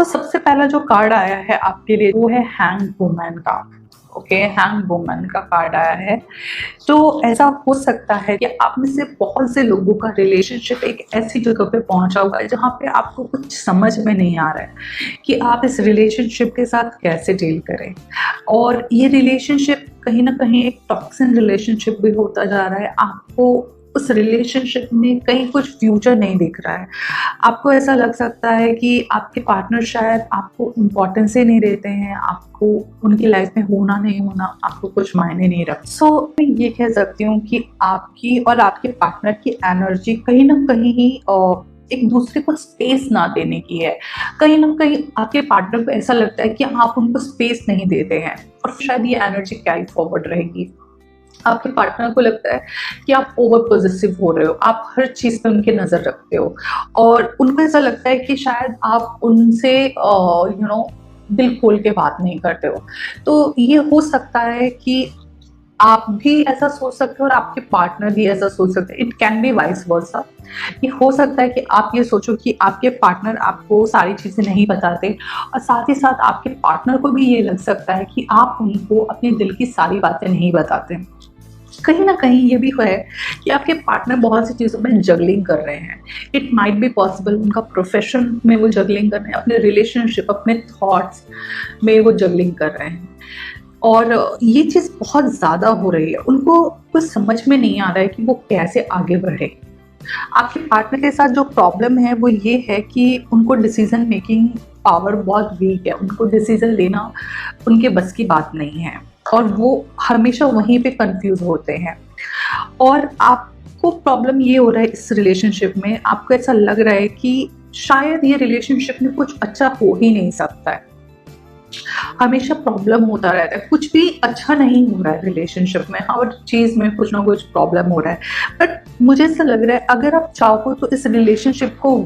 सबसे पहला जो कार्ड आया है आपके लिए वो है हैंग वुमन का। ओके, हैंग वुमन का कार्ड आया है। तो ऐसा हो सकता है कि आप में से बहुत से लोगों का रिलेशनशिप एक ऐसी जगह पे पहुंचा हुआ है जहां पे आपको कुछ समझ में नहीं आ रहा है कि आप इस रिलेशनशिप के साथ कैसे डील करें। और ये रिलेशनशिप कहीं ना कहीं एक टॉक्सिक रिलेशनशिप भी होता जा रहा है। आपको उस रिलेशनशिप में कहीं कुछ फ्यूचर नहीं दिख रहा है। आपको ऐसा लग सकता है कि आपके पार्टनर शायद आपको इम्पोर्टेंस ही नहीं देते हैं, आपको उनकी लाइफ में होना नहीं होना आपको कुछ मायने नहीं रखता। सो मैं ये कह सकती हूँ कि आपकी और आपके पार्टनर की एनर्जी कहीं ना कहीं एक दूसरे को स्पेस ना देने की है। कहीं ना कहीं आपके पार्टनर को ऐसा लगता है कि आप उनको स्पेस नहीं देते हैं, और शायद ये एनर्जी कैरी फॉरवर्ड रहेगी। आपके पार्टनर को लगता है कि आप ओवर पॉजिटिव हो रहे हो, आप हर चीज पे उनकी नजर रखते हो, और उनको ऐसा लगता है कि शायद आप उनसे दिल खोल के बात नहीं करते हो। तो ये हो सकता है कि आप भी ऐसा सोच सकते हो और आपके पार्टनर भी ऐसा सोच सकते हैं। It can be vice versa. ये हो सकता है कि आप ये सोचो कि आपके पार्टनर आपको सारी चीजें नहीं बताते, और साथ ही साथ आपके पार्टनर को भी ये लग सकता है कि आप उनको अपने दिल की सारी बातें नहीं बताते। कहीं ना कहीं ये भी है कि आपके पार्टनर बहुत सी चीज़ों में जगलिंग कर रहे हैं। इट माइट बी पॉसिबल उनका प्रोफेशन में वो जगलिंग कर रहे हैं, अपने रिलेशनशिप, अपने थॉट्स में वो जगलिंग कर रहे हैं, और ये चीज़ बहुत ज़्यादा हो रही है। उनको कुछ समझ में नहीं आ रहा है कि वो कैसे आगे बढ़े। आपके पार्टनर के साथ जो प्रॉब्लम है वो ये है कि उनको डिसीजन मेकिंग पावर बहुत वीक है। उनको डिसीजन लेना उनके बस की बात नहीं है, और वो हमेशा वहीं पे कंफ्यूज होते हैं। और आपको प्रॉब्लम ये हो रहा है इस रिलेशनशिप में, आपको ऐसा लग रहा है कि शायद ये रिलेशनशिप में कुछ अच्छा हो ही नहीं सकता है। हमेशा प्रॉब्लम होता रहता है, कुछ भी अच्छा नहीं हो रहा है रिलेशनशिप में, हर चीज में कुछ ना कुछ प्रॉब्लम हो रहा है। बट मुझे ऐसा लग रहा है अगर आप चाहो तो इस रिलेशनशिप को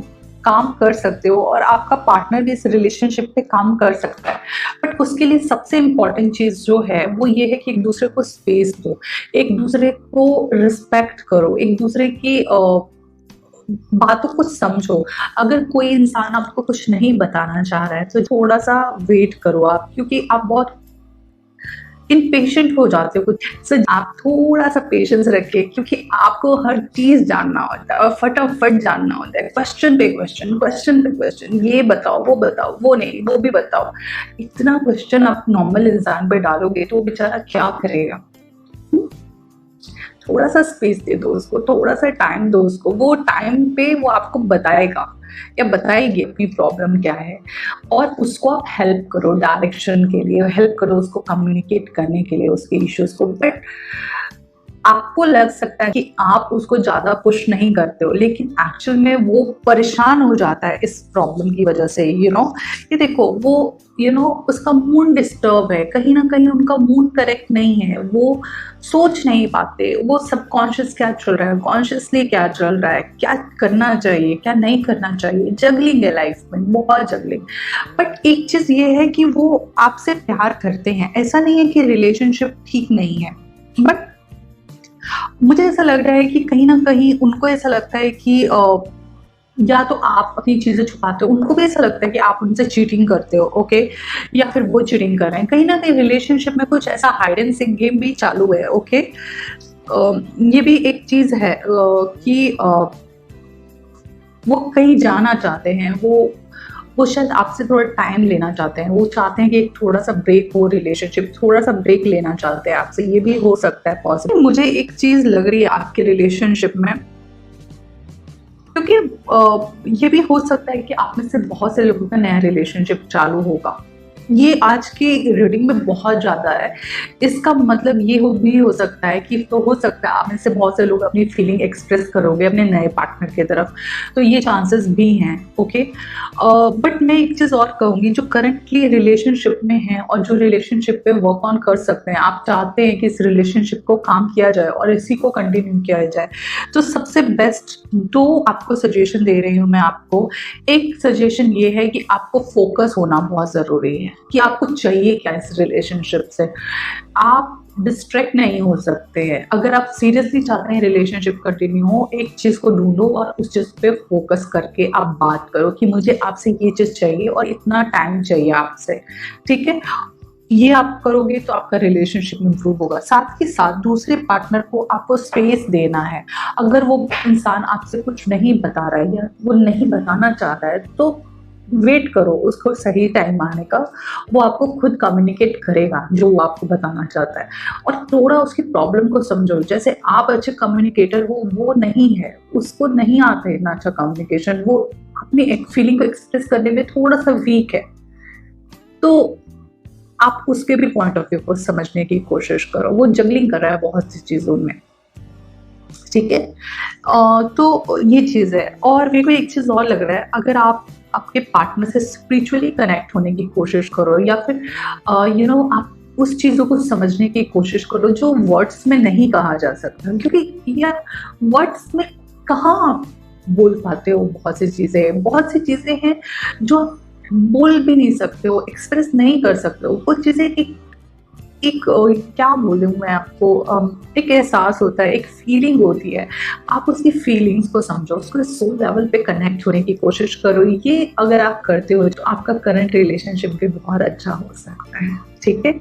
काम कर सकते हो, और आपका पार्टनर भी इस रिलेशनशिप पे काम कर सकता है। बट उसके लिए सबसे इम्पॉर्टेंट चीज जो है वो ये है कि एक दूसरे को स्पेस दो, एक दूसरे को रिस्पेक्ट करो, एक दूसरे की बातों को समझो। अगर कोई इंसान आपको कुछ नहीं बताना चाह रहा है तो थोड़ा सा वेट करो आप, क्योंकि आप बहुत इम्पेशेंट हो जाते हो कुछ से। आप थोड़ा सा पेशेंस रखिए, क्योंकि आपको हर चीज जानना होता है और फटाफट जानना होता है। क्वेश्चन पे क्वेश्चन, क्वेश्चन पे क्वेश्चन, ये बताओ, वो नहीं, वो भी बताओ। इतना क्वेश्चन आप नॉर्मल इंसान पे डालोगे तो वो बेचारा क्या करेगा। थोड़ा सा स्पेस दे दो उसको, थोड़ा सा टाइम दो उसको। वो टाइम पे वो आपको बताएगा या बताएगी अपनी प्रॉब्लम क्या है, और उसको आप हेल्प करो, डायरेक्शन के लिए हेल्प करो, उसको कम्युनिकेट करने के लिए उसके इश्यूज को। बट आपको लग सकता है कि आप उसको ज्यादा पुश नहीं करते हो, लेकिन एक्चुअल में वो परेशान हो जाता है इस प्रॉब्लम की वजह से। ये देखो, वो उसका मूड डिस्टर्ब है, कहीं ना कहीं उनका मूड करेक्ट नहीं है, वो सोच नहीं पाते, वो सबकॉन्शियस क्या चल रहा है, कॉन्शियसली क्या चल रहा है, क्या करना चाहिए, क्या नहीं करना चाहिए। जगलिंग है लाइफ में, बहुत जगलिंग। बट एक चीज ये है कि वो आपसे प्यार करते हैं, ऐसा नहीं है कि रिलेशनशिप ठीक नहीं है। बट मुझे ऐसा लग रहा है कि कहीं ना कहीं उनको ऐसा लगता है कि या तो आप अपनी चीजें छुपाते हो, उनको भी ऐसा लगता है कि आप उनसे चीटिंग करते हो। ओके, या फिर वो चीटिंग कर रहे हैं। कहीं ना कहीं रिलेशनशिप में कुछ ऐसा हाइड एंड सीक गेम भी चालू है। ओके, ये भी एक चीज है कि वो कहीं जाना चाहते हैं, वो शायद आपसे थोड़ा टाइम लेना चाहते हैं। वो चाहते हैं कि एक थोड़ा सा ब्रेक हो, रिलेशनशिप थोड़ा सा ब्रेक लेना चाहते हैं आपसे। ये भी हो सकता है पॉसिबल। मुझे एक चीज लग रही है आपके रिलेशनशिप में, क्योंकि ये भी हो सकता है कि आप में से बहुत से लोगों का नया रिलेशनशिप चालू होगा। ये आज की रीडिंग में बहुत ज़्यादा है। इसका मतलब ये भी हो सकता है कि हो सकता है आप में से बहुत से लोग अपनी फीलिंग एक्सप्रेस करोगे अपने नए पार्टनर की तरफ, तो ये चांसेस भी हैं। ओके, बट मैं एक चीज़ और कहूँगी, जो करंटली रिलेशनशिप में है और जो रिलेशनशिप पे वर्क ऑन कर सकते हैं, आप चाहते हैं कि इस रिलेशनशिप को काम किया जाए और इसी को कंटिन्यू किया जाए, तो सबसे बेस्ट दो आपको सजेशन दे रही हूँ मैं आपको। एक सजेशन ये है कि आपको फोकस होना बहुत ज़रूरी है कि आपको चाहिए क्या इस रिलेशनशिप से। आप डिस्ट्रैक्ट नहीं हो सकते हैं। अगर आप सीरियसली चाहते हैं रिलेशनशिप कंटिन्यू हो, एक चीज़ को ढूँढो और उस चीज़ पे फ़ोकस करके आप बात करो कि मुझे आपसे ये चीज़ चाहिए और इतना टाइम चाहिए आपसे, ठीक है? ये आप करोगे तो आपका रिलेशनशिप इम्प्रूव होगा। साथ ही साथ दूसरे पार्टनर को आपको स्पेस देना है। अगर वो इंसान आपसे कुछ नहीं बता रहा है या वो नहीं बताना चाहता है, तो वेट करो उसको सही टाइम आने का। वो आपको खुद कम्युनिकेट करेगा जो वो आपको बताना चाहता है, और थोड़ा उसकी प्रॉब्लम को समझो। जैसे आप अच्छे कम्युनिकेटर हो, वो नहीं है, उसको नहीं आता है इतना अच्छा कम्युनिकेशन, वो अपनी एक फीलिंग को एक्सप्रेस करने में थोड़ा-सा वीक है। तो आप उसके भी पॉइंट ऑफ व्यू को समझने की कोशिश करो। वो जगलिंग कर रहा है बहुत सी चीज़ों में, ठीक है? तो ये चीज़ है। और मेरे को एक चीज़ और लग रहा है, अगर आप आपके पार्टनर से स्पिरिचुअली कनेक्ट होने की कोशिश करो, या फिर आप उस चीज़ों को समझने की कोशिश करो जो वर्ड्स में नहीं कहा जा सकता। क्योंकि यार, वर्ड्स में कहाँ आप बोल पाते हो, बहुत सी चीज़ें हैं जो आप बोल भी नहीं सकते हो, एक्सप्रेस नहीं कर सकते हो। कुछ चीज़ें एक एक क्या बोलूँ मैं आपको, एक एहसास होता है, एक फीलिंग होती है। आप उसकी फीलिंग्स को समझो, उसको सोल लेवल पे कनेक्ट होने की कोशिश करो। ये अगर आप करते हो तो आपका करंट रिलेशनशिप भी बहुत अच्छा हो सकता है, ठीक है?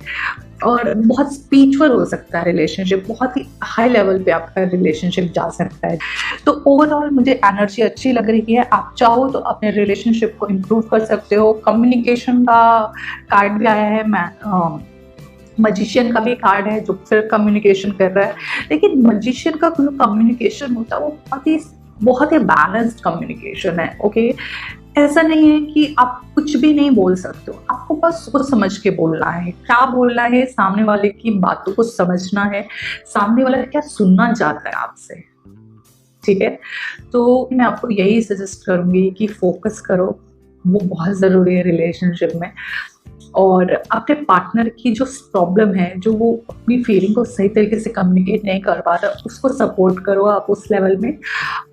और बहुत स्पिरिचुअल हो सकता है रिलेशनशिप, बहुत ही हाई लेवल पे आपका रिलेशनशिप जा सकता है। तो ओवरऑल मुझे एनर्जी अच्छी लग रही है। आप चाहो तो अपने रिलेशनशिप को इम्प्रूव कर सकते हो। कम्युनिकेशन का कार्ड भी आया है, मजिशियन का भी कार्ड है जो फिर कम्युनिकेशन कर रहा है। लेकिन मजिशियन का जो कम्युनिकेशन होता है वो बहुत ही बैलेंस्ड कम्युनिकेशन है, ओके? ऐसा नहीं है कि आप कुछ भी नहीं बोल सकते हो, आपको बस सोच समझ के बोलना है। क्या बोलना है, सामने वाले की बातों को समझना है, सामने वाला क्या सुनना चाहता है आपसे, ठीक है? तो मैं आपको यही सजेस्ट करूँगी कि फ़ोकस करो, वो बहुत ज़रूरी है रिलेशनशिप में। और अपने पार्टनर की जो प्रॉब्लम है, जो वो अपनी फीलिंग को सही तरीके से कम्युनिकेट नहीं कर पा रहा, उसको सपोर्ट करो आप उस लेवल में।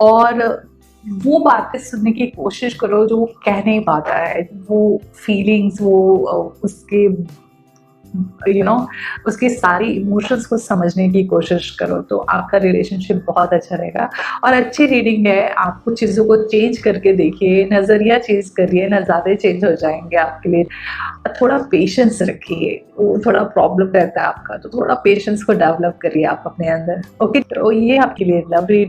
और वो बातें सुनने की कोशिश करो जो वो कह नहीं पाता है, वो फीलिंग्स, वो उसके यू नो उसके सारी इमोशंस को समझने की कोशिश करो, तो आपका रिलेशनशिप बहुत अच्छा रहेगा। और अच्छी रीडिंग है, आप कुछ चीज़ों को चेंज करके देखिए, नज़रिया चेंज करिए, नज़ारे चेंज हो जाएँगे आपके लिए। थोड़ा पेशेंस रखिए, वो थोड़ा प्रॉब्लम रहता है आपका, तो थोड़ा पेशेंस को डेवलप करिए आप अपने अंदर, ओके? तो ये आपके लिए लव रीडिंग